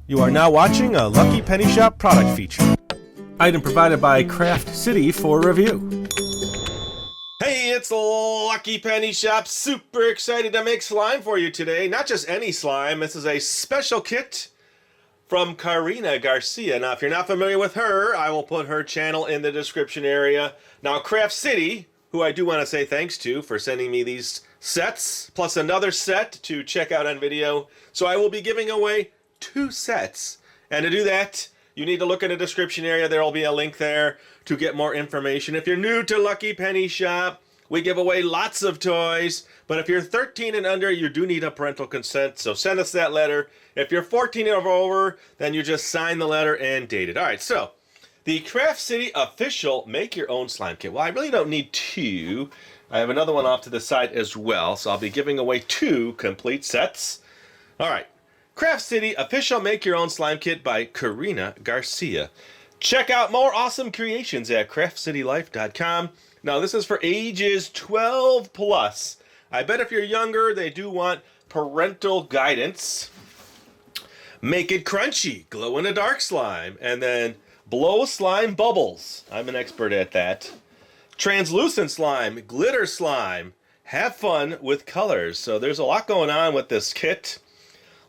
You are now watching a Lucky Penny Shop product feature. Item provided by Craft City for review. Hey, it's Lucky Penny Shop. Super excited to make slime for you today. Not just any slime. This is a special kit from Karina Garcia. Now, if you're not familiar with her, I will put her channel in the description area. Now, Craft City, who I do want to say thanks to for sending me these sets, plus another set to check out on video. So I will be giving away 2 sets. And to do that, you need to look in the description area. There will be a link there to get more information. If you're new to Lucky Penny Shop, we give away lots of toys. But if you're 13 and under, you do need a parental consent. So send us that letter. If you're 14 or over, then you just sign the letter and date it. All right, so the Craft City official Make Your Own Slime Kit. Well, I really don't need 2. I have another one off to the side as well. So I'll be giving away 2 complete sets. All right. Craft City official Make Your Own Slime Kit by Karina Garcia. Check out more awesome creations at craftcitylife.com. Now, this is for ages 12 plus. I bet if you're younger, they do want parental guidance. Make it crunchy, glow in the dark slime, and then blow slime bubbles. I'm an expert at that. Translucent slime, glitter slime. Have fun with colors. So there's a lot going on with this kit.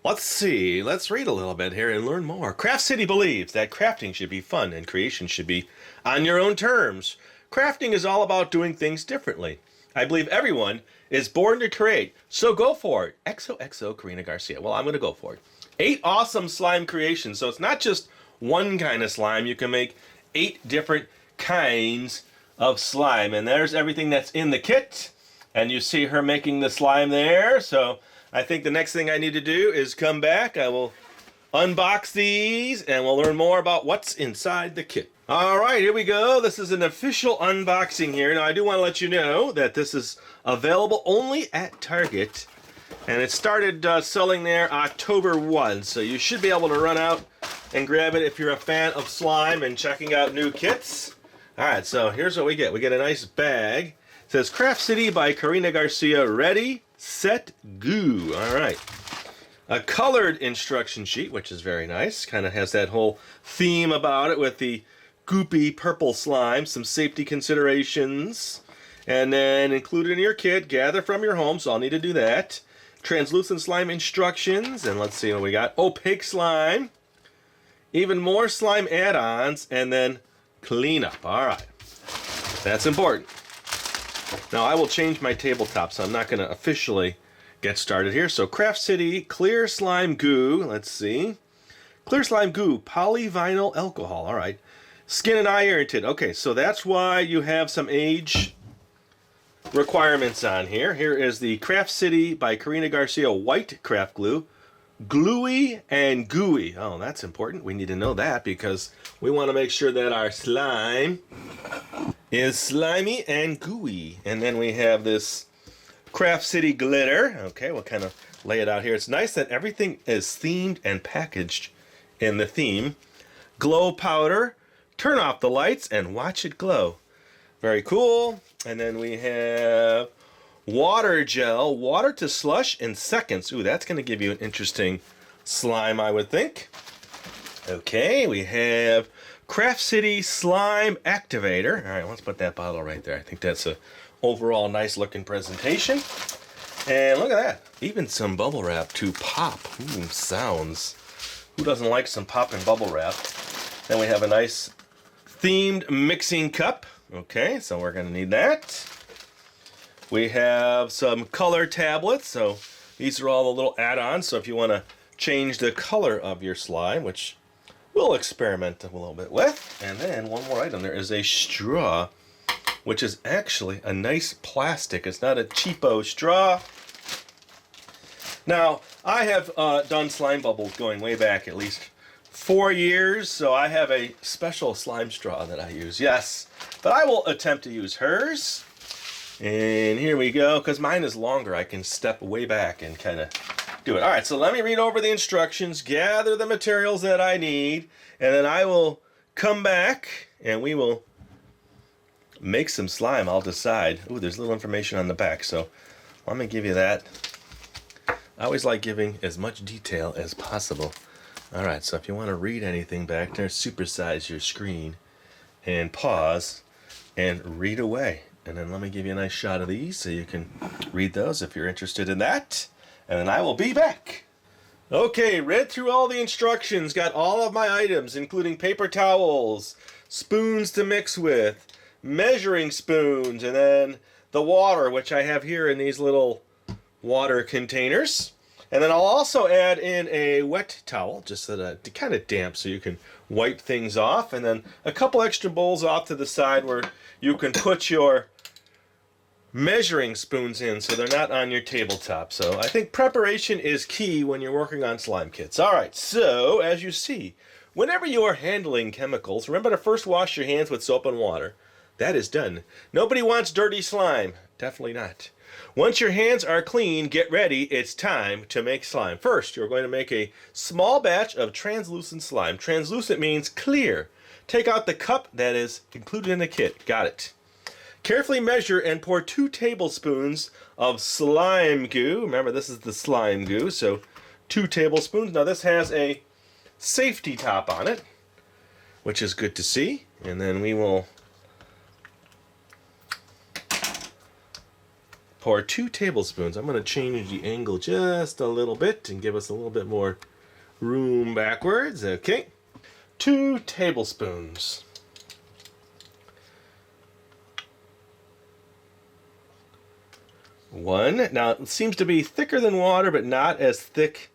Let's see, let's read a little bit here and learn more. Craft City believes that crafting should be fun and creation should be on your own terms. Crafting is all about doing things differently. I believe everyone is born to create, so go for it. XOXO Karina Garcia. Well, I'm going to go for it. 8 awesome slime creations. So it's not just one kind of slime. You can make 8 different kinds of slime. And there's everything that's in the kit. And you see her making the slime there. So I think the next thing I need to do is come back. I will unbox these and we'll learn more about what's inside the kit. All right, here we go. This is an official unboxing here. Now, I do want to let you know that this is available only at Target. And it started selling there October 1. So you should be able to run out and grab it if you're a fan of slime and checking out new kits. All right, so here's what we get. We get a nice bag. It says Craft City by Karina Garcia. Ready, set, goo. All right. A colored instruction sheet, which is very nice. Kind of has that whole theme about it with the goopy purple slime. Some safety considerations. And then included in your kit, gather from your home. So I'll need to do that. Translucent slime instructions. And let's see what we got. Opaque slime. Even more slime add-ons. And then cleanup. All right. That's important. Now, I will change my tabletop, so I'm not going to officially get started here. So, Craft City Clear Slime Goo. Let's see. Clear Slime Goo, polyvinyl alcohol. All right. Skin and eye irritant. Okay, so that's why you have some age requirements on here. Here is the Craft City by Karina Garcia White Craft Glue. Gluey and gooey. Oh, that's important. We need to know that because we want to make sure that our slime is slimy and gooey. And then we have this Craft City glitter. Okay, we'll kind of lay it out here. It's nice that everything is themed and packaged in the theme. Glow powder. Turn off the lights and watch it glow. Very cool. And then we have water gel. Water to slush in seconds. Ooh, that's going to give you an interesting slime, I would think. Okay, we have Craft City Slime Activator. All right, let's put that bottle right there. I think that's a overall nice looking presentation. And look at that. Even some bubble wrap to pop. Ooh, sounds. Who doesn't like some popping bubble wrap? Then we have a nice themed mixing cup. Okay, so we're going to need that. We have some color tablets. So these are all the little add-ons. So if you want to change the color of your slime, which we'll experiment a little bit with. And then one more item. There is a straw, which is actually a nice plastic. It's not a cheapo straw. Now, I have done slime bubbles going way back at least 4 years, so I have a special slime straw that I use, yes. But I will attempt to use hers. And here we go, because mine is longer. I can step way back and kind of do it. All right, so let me read over the instructions, gather the materials that I need, and then I will come back and we will make some slime. I'll decide. Ooh, there's little information on the back, so let me give you that. I always like giving as much detail as possible Alright, so if you want to read anything back there, supersize your screen and pause and read away. And then let me give you a nice shot of these so you can read those if you're interested in that. And then I will be back. Okay, read through all the instructions, got all of my items, including paper towels, spoons to mix with, measuring spoons, and then the water, which I have here in these little water containers. And then I'll also add in a wet towel, just so that kind of damp so you can wipe things off. And then a couple extra bowls off to the side where you can put your measuring spoons in so they're not on your tabletop. So I think preparation is key when you're working on slime kits. Alright, so as you see, whenever you are handling chemicals, remember to first wash your hands with soap and water. That is done. Nobody wants dirty slime. Definitely not. Once your hands are clean, get ready. It's time to make slime. First, you're going to make a small batch of translucent slime. Translucent means clear. Take out the cup that is included in the kit. Got it. Carefully measure and pour 2 tablespoons of slime goo. Remember, this is the slime goo, so 2 tablespoons. Now, this has a safety top on it, which is good to see. And then we will pour 2 tablespoons. I'm going to change the angle just a little bit and give us a little bit more room backwards. Okay. 2 tablespoons. One. Now, it seems to be thicker than water, but not as thick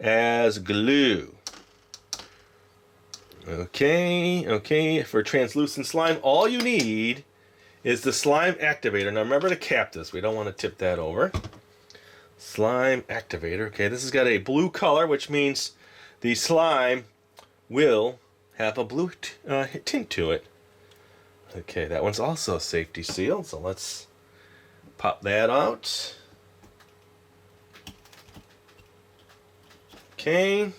as glue. Okay. For translucent slime, all you need is the slime activator. Now remember to cap this. We don't want to tip that over. Slime activator. Okay, this has got a blue color, which means the slime will have a blue tint to it. Okay, that one's also safety sealed, so let's pop that out. Okay.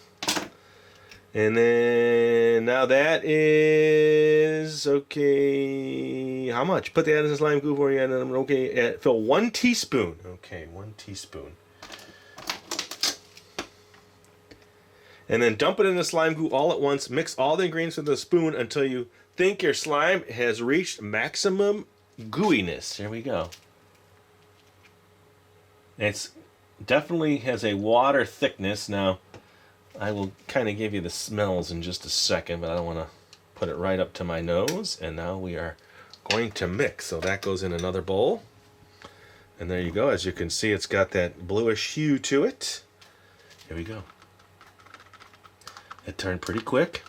And then, now that is, okay, how much? Put that in the slime goo for you, and then, okay, fill 1 teaspoon. Okay, 1 teaspoon. And then dump it in the slime goo all at once. Mix all the ingredients with a spoon until you think your slime has reached maximum gooiness. There we go. It's definitely has a water thickness. Now, I will kind of give you the smells in just a second, but I don't want to put it right up to my nose. And now we are going to mix. So that goes in another bowl. And there you go. As you can see, it's got that bluish hue to it. Here we go. It turned pretty quick.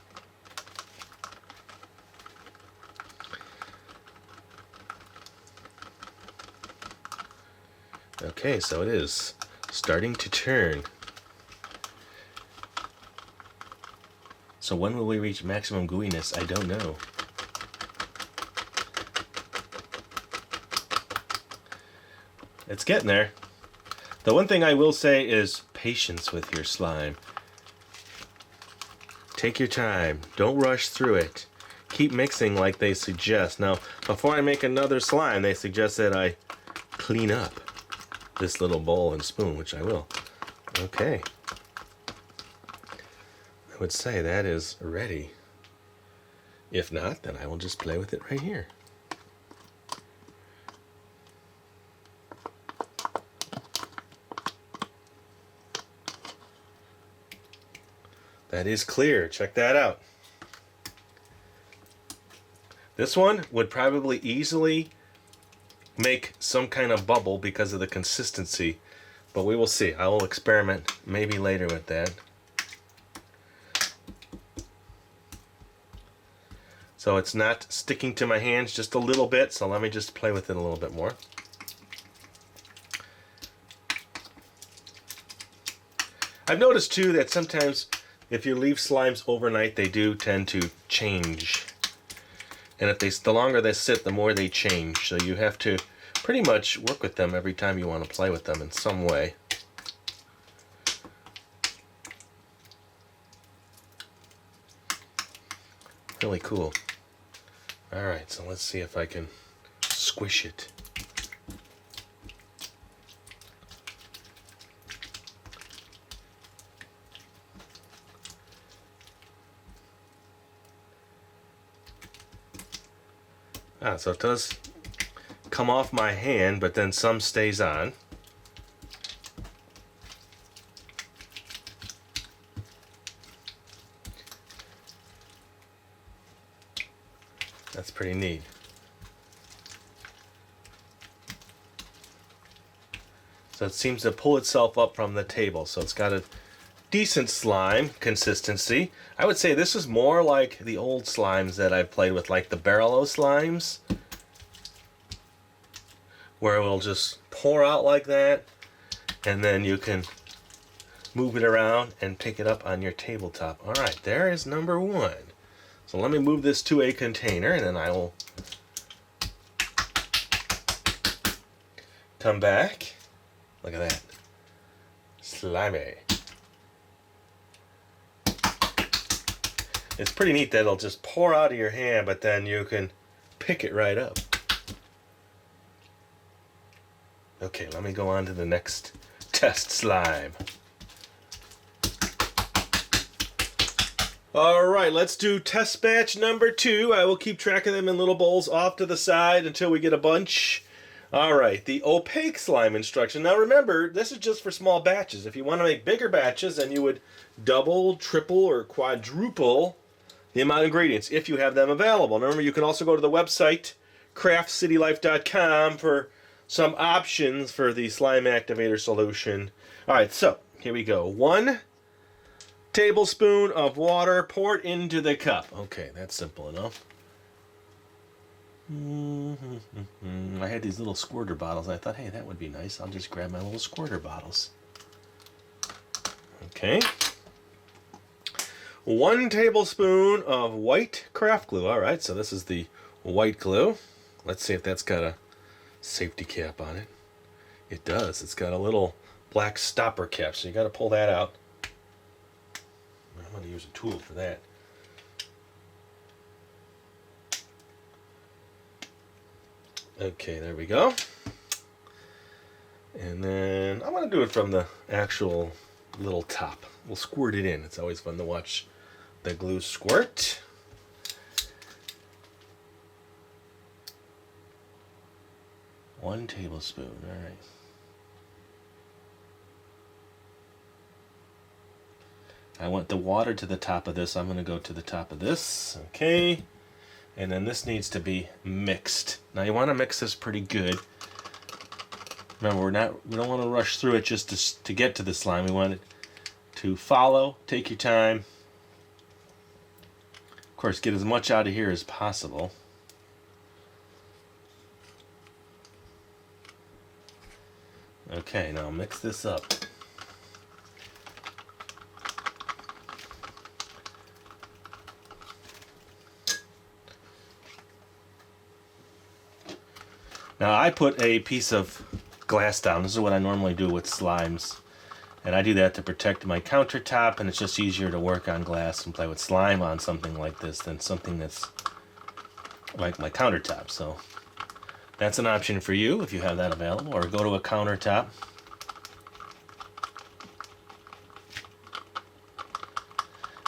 Okay, so it is starting to turn. So when will we reach maximum gooiness? I don't know. It's getting there. The one thing I will say is patience with your slime. Take your time. Don't rush through it. Keep mixing like they suggest. Now, before I make another slime, they suggest that I clean up this little bowl and spoon, which I will. Okay. I would say that is ready. If not, then I will just play with it right here. That is clear. Check that out. This one would probably easily make some kind of bubble because of the consistency, but we will see. I will experiment maybe later with that. So it's not sticking to my hands just a little bit, so let me just play with it a little bit more. I've noticed too that sometimes if you leave slimes overnight, they do tend to change. And if the longer they sit, the more they change. So you have to pretty much work with them every time you want to play with them in some way. Really cool. Alright, so let's see if I can squish it. So it does come off my hand, but then some stays on. That's pretty neat. So it seems to pull itself up from the table. So it's got a decent slime consistency. I would say this is more like the old slimes that I've played with, like the Barrel-O slimes, where it will just pour out like that, and then you can move it around and pick it up on your tabletop. All right, there is number one. So let me move this to a container, and then I will come back. Look at that. Slimy. It's pretty neat that it'll just pour out of your hand, but then you can pick it right up. Okay, let me go on to the next test slime. All right, let's do test batch number 2. I will keep track of them in little bowls off to the side until we get a bunch. All right, the opaque slime instruction. Now remember, this is just for small batches. If you want to make bigger batches, then you would double, triple, or quadruple the amount of ingredients if you have them available. Now remember, you can also go to the website, craftcitylife.com, for some options for the slime activator solution. All right, so here we go. 1 tablespoon of water poured into the cup. Okay, that's simple enough. I had these little squirter bottles. I thought, hey, that would be nice. I'll just grab my little squirter bottles. Okay. 1 tablespoon of white craft glue. All right, so this is the white glue. Let's see if that's got a safety cap on it. It does. It's got a little black stopper cap, so you got to pull that out. I'm going to use a tool for that. Okay, there we go. And then I'm going to do it from the actual little top. We'll squirt it in. It's always fun to watch the glue squirt. One tablespoon, all right. I want the water to the top of this. I'm going to go to the top of this. Okay. And then this needs to be mixed. Now you want to mix this pretty good. Remember, we don't want to rush through it just to get to the slime. We want it to follow. Take your time. Of course, get as much out of here as possible. Okay, now mix this up. Now I put a piece of glass down. This is what I normally do with slimes. And I do that to protect my countertop, and it's just easier to work on glass and play with slime on something like this than something that's like my countertop. So that's an option for you if you have that available, or go to a countertop.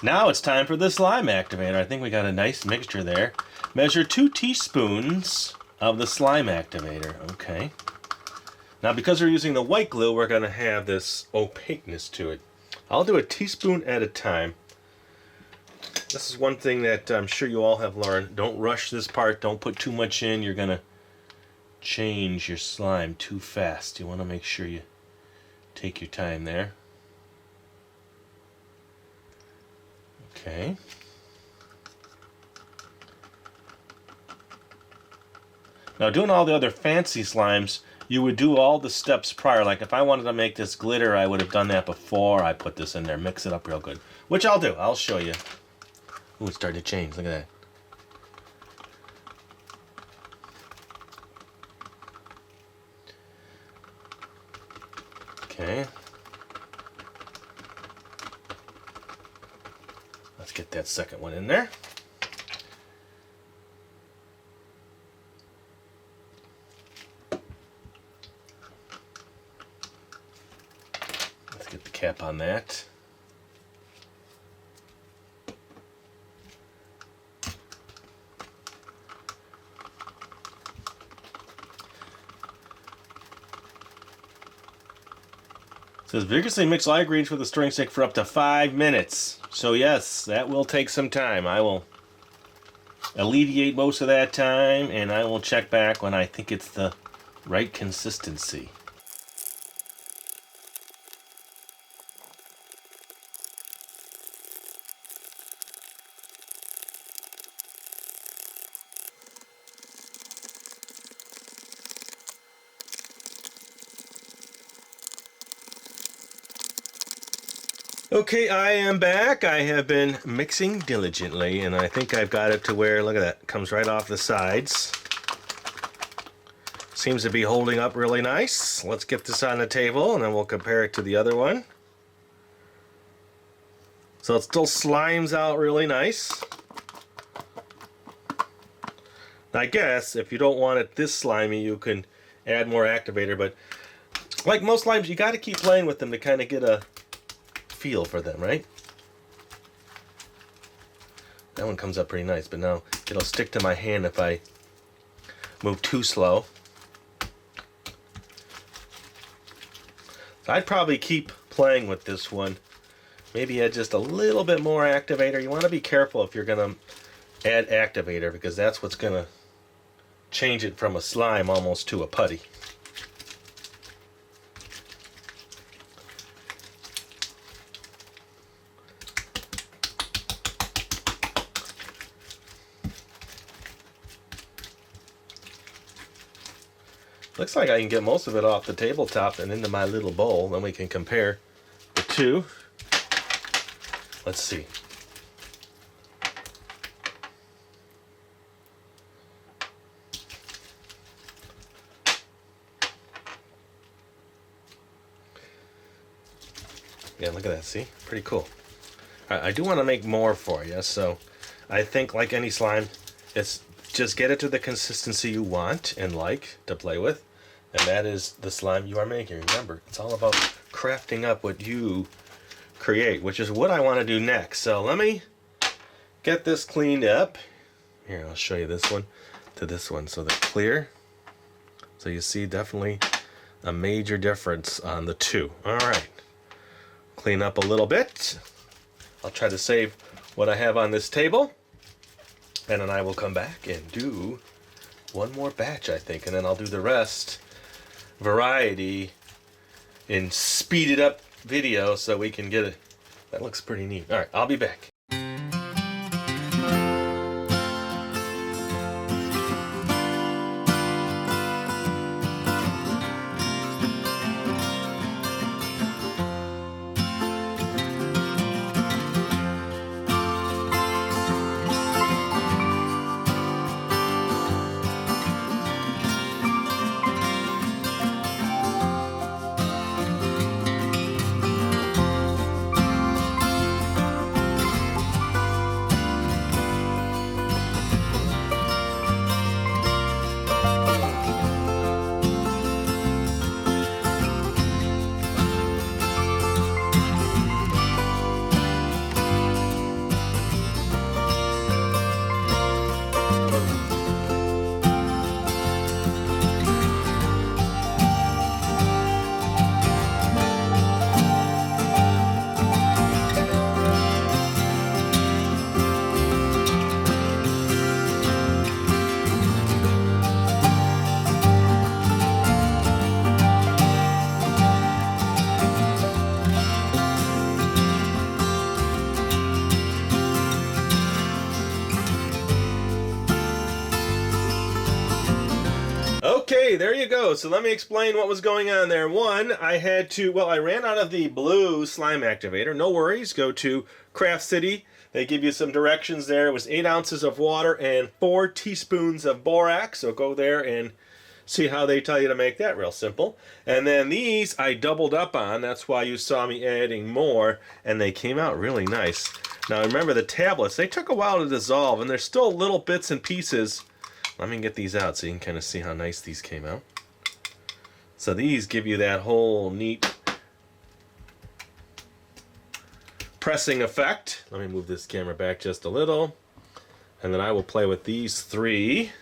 Now it's time for the slime activator. I think we got a nice mixture there. Measure 2 teaspoons of the slime activator. Okay. Now because we're using the white glue, we're going to have this opaqueness to it. I'll do a teaspoon at a time. This is one thing that I'm sure you all have learned. Don't rush this part. Don't put too much in. You're going to change your slime too fast. You want to make sure you take your time there. Okay. Now doing all the other fancy slimes, you would do all the steps prior. Like if I wanted to make this glitter, I would have done that before I put this in there. Mix it up real good. Which I'll do. I'll show you. Ooh, it's starting to change. Look at that. Okay. Let's get that second one in there. Let's get the cap on that. It says vigorously mix light greens with a stirring stick for up to 5 minutes. So yes, that will take some time. I will alleviate most of that time, and I will check back when I think it's the right consistency. Okay, I am back. I have been mixing diligently, and I think I've got it to where, look at that, it comes right off the sides. Seems to be holding up really nice. Let's get this on the table, and then we'll compare it to the other one. So it still slimes out really nice. I guess if you don't want it this slimy, you can add more activator, but like most slimes, you got to keep playing with them to kind of get a feel for them, right? That one comes up pretty nice, but now it'll stick to my hand if I move too slow. So I'd probably keep playing with this one. Maybe add just a little bit more activator. You want to be careful if you're going to add activator, because that's what's going to change it from a slime almost to a putty. Looks like I can get most of it off the tabletop and into my little bowl. Then we can compare the two. Let's see. Yeah, look at that. See? Pretty cool. I do want to make more for you, so I think like any slime, it's just get it to the consistency you want and like to play with, and that is the slime you are making. Remember, it's all about crafting up what you create, which is what I want to do next. So let me get this cleaned up. Here, I'll show you this one to this one so they're clear. So you see definitely a major difference on the two. All right, clean up a little bit. I'll try to save what I have on this table, and then I will come back and do one more batch, I think, and then I'll do the rest variety in speeded up video so we can get it. That looks pretty neat. All right, I'll be back. Okay, there you go. So let me explain what was going on there. One, I ran out of the blue slime activator. No worries. Go to Craft City. They give you some directions there. It was 8 ounces of water and 4 teaspoons of borax. So go there and see how they tell you to make that. Real simple. And then these I doubled up on. That's why you saw me adding more. And they came out really nice. Now remember the tablets, they took a while to dissolve, and there's still little bits and pieces. Let me get these out so you can kind of see how nice these came out. So these give you that whole neat pressing effect. Let me move this camera back just a little. And then I will play with these 3.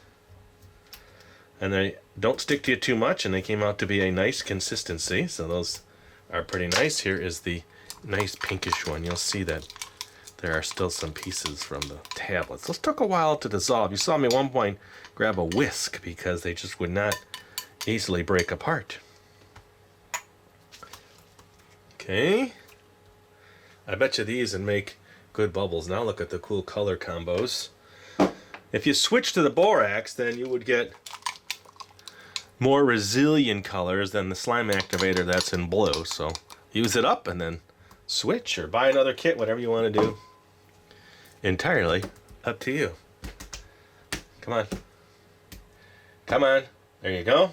And they don't stick to you too much, and they came out to be a nice consistency. So those are pretty nice. Here is the nice pinkish one. You'll see that there are still some pieces from the tablets. Those took a while to dissolve. You saw me at one point grab a whisk because they just would not easily break apart. Okay. I bet you these would make good bubbles. Now look at the cool color combos. If you switch to the borax, then you would get more resilient colors than the slime activator that's in blue. So use it up and then switch or buy another kit, whatever you want to do. Entirely up to you. Come on. Come on. There you go.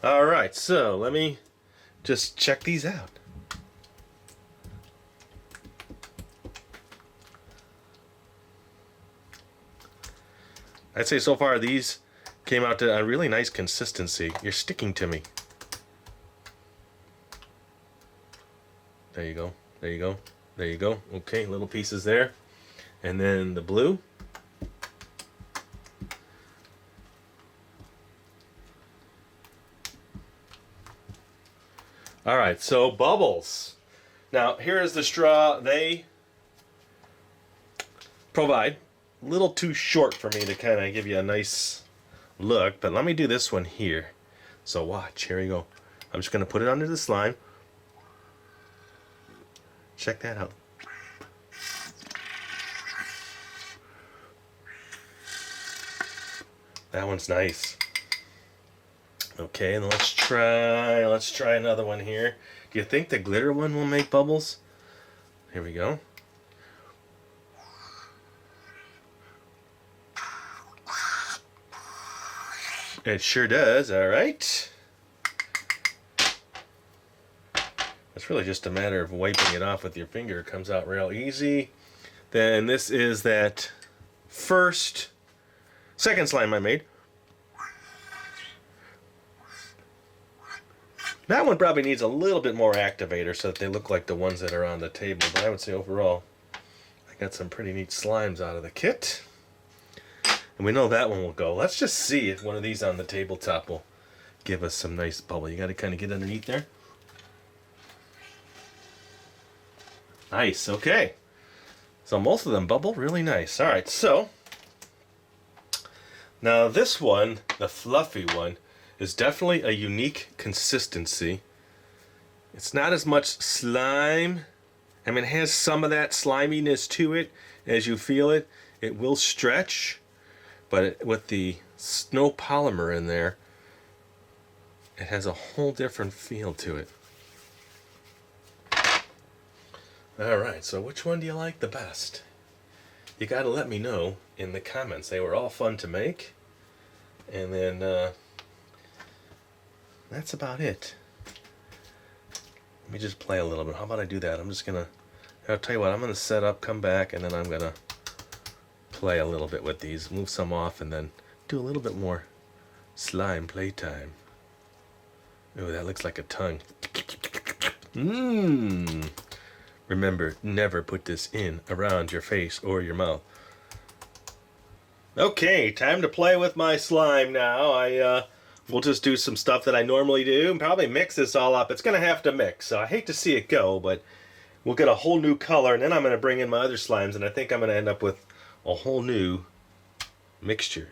All right, so let me just check these out. I'd say so far these came out to a really nice consistency. You're sticking to me. There you go. There you go. There you go. Okay, little pieces there. And then the blue. All right, so bubbles. Now, here is the straw they provide. A little too short for me to kind of give you a nice look, but let me do this one here. So watch, here we go. I'm just going to put it under the slime. Check that out. That one's nice. Okay, and let's try another one here. Do you think the glitter one will make bubbles? Here we go. It sure does. All right. It's really just a matter of wiping it off with your finger. It comes out real easy. Then this is that second slime I made. That one probably needs a little bit more activator so that they look like the ones that are on the table. But I would say overall, I got some pretty neat slimes out of the kit. And we know that one will go. Let's just see if one of these on the tabletop will give us some nice bubble. You got to kind of get underneath there. Nice, okay. So most of them bubble really nice. All right, so now this one, the fluffy one, is definitely a unique consistency. It's not as much slime. I mean, it has some of that sliminess to it as you feel it. It will stretch, but with the snow polymer in there, it has a whole different feel to it. All right, so which one do you like the best? You got to let me know in the comments. They were all fun to make. And then that's about it. Let me just play a little bit. How about I do that? I'm just going to, I'll tell you what, I'm going to set up, come back, and then I'm going to play a little bit with these. Move some off and then do a little bit more slime playtime. Ooh, that looks like a tongue. Mmm. Remember, never put this in around your face or your mouth. Okay, time to play with my slime now. We'll just do some stuff that I normally do and probably mix this all up. It's going to have to mix, so I hate to see it go, but we'll get a whole new color, and then I'm going to bring in my other slimes, and I think I'm going to end up with a whole new mixture.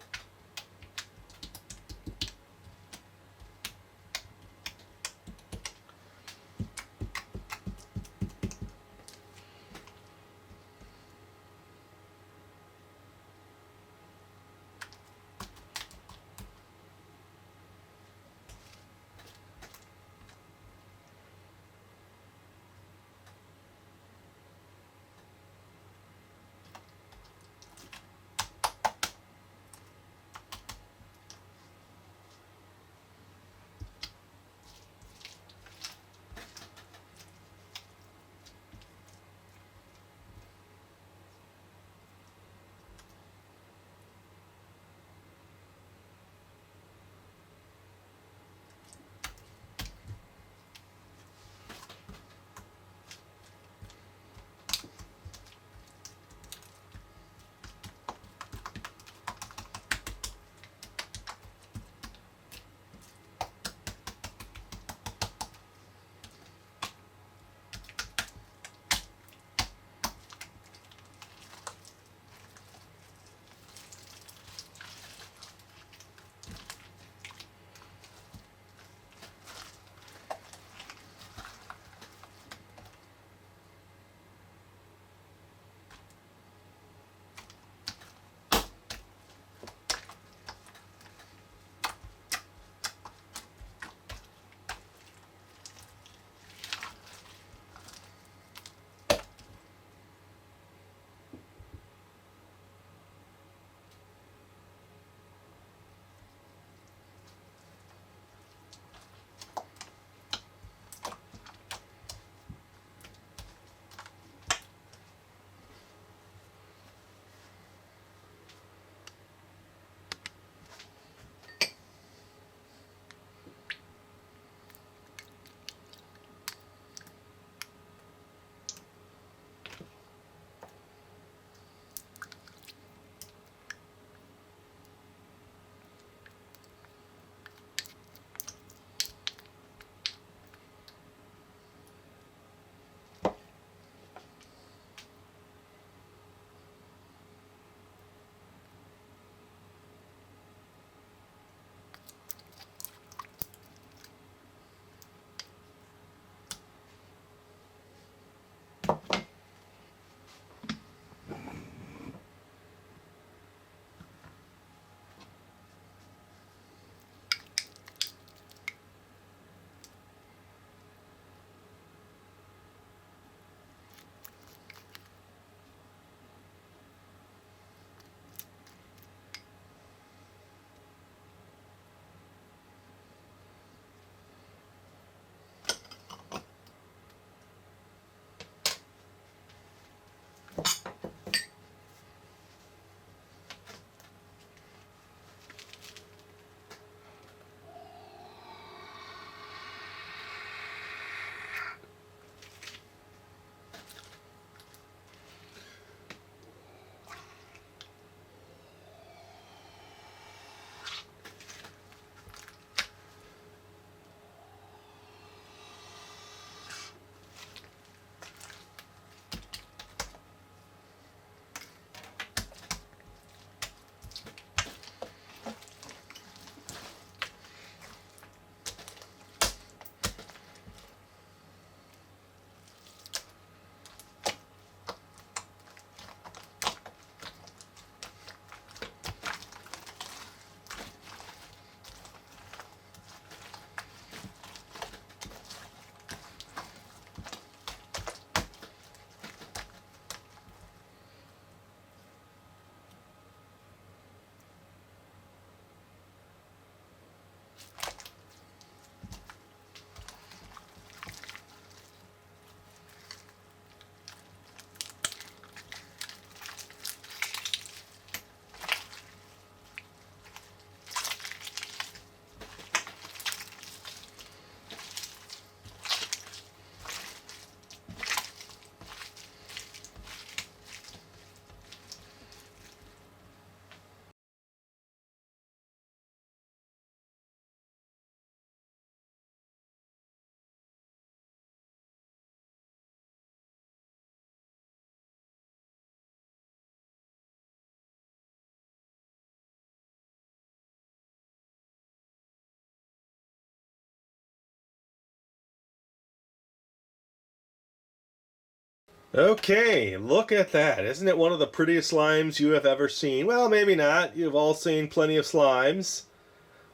Okay, look at that. Isn't it one of the prettiest slimes you have ever seen? Well, maybe not. You've all seen plenty of slimes.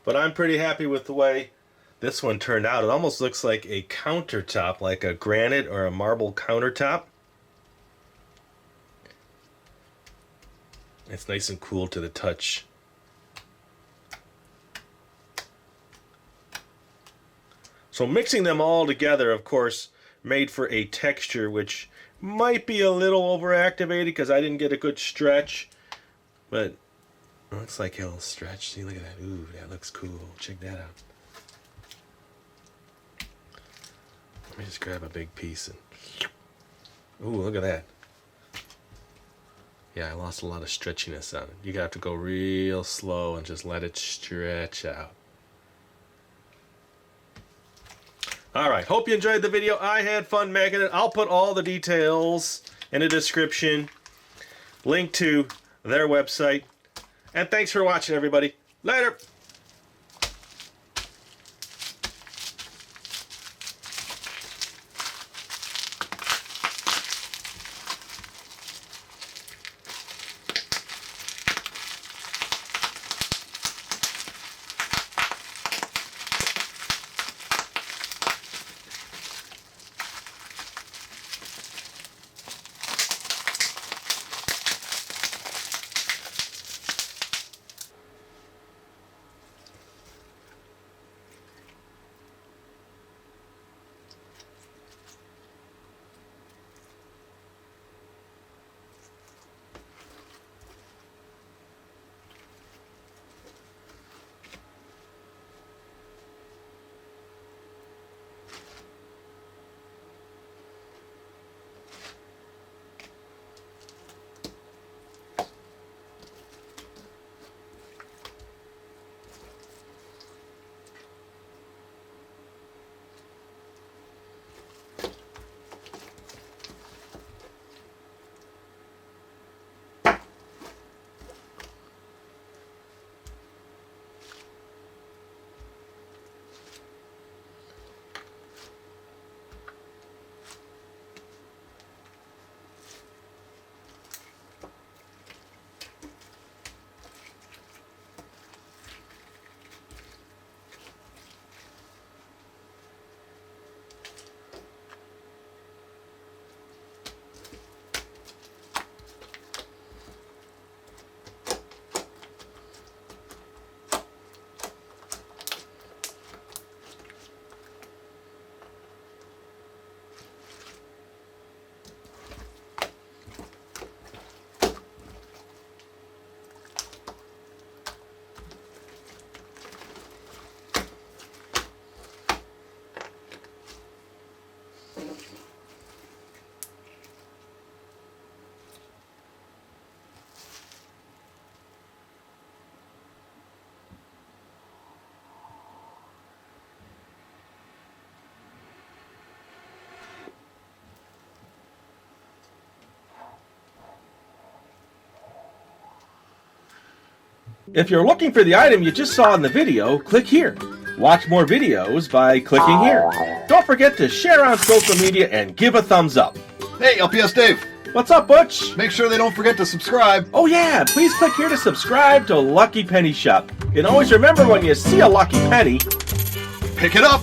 But I'm pretty happy with the way this one turned out. It almost looks like a countertop, like a granite or a marble countertop. It's nice and cool to the touch. So mixing them all together, of course, made for a texture which might be a little overactivated because I didn't get a good stretch. But it looks like it'll stretch. See, look at that. Ooh, that looks cool. Check that out. Let me just grab a big piece and... Ooh, look at that. Yeah, I lost a lot of stretchiness on it. You have to go real slow and just let it stretch out. Alright, hope you enjoyed the video. I had fun making it. I'll put all the details in the description. Link to their website. And thanks for watching, everybody. Later! If you're looking for the item you just saw in the video, click here. Watch more videos by clicking here. Don't forget to share on social media and give a thumbs up. Hey, LPS Dave. What's up, Butch? Make sure they don't forget to subscribe. Oh yeah, please click here to subscribe to Lucky Penny Shop. And always remember, when you see a lucky penny, pick it up.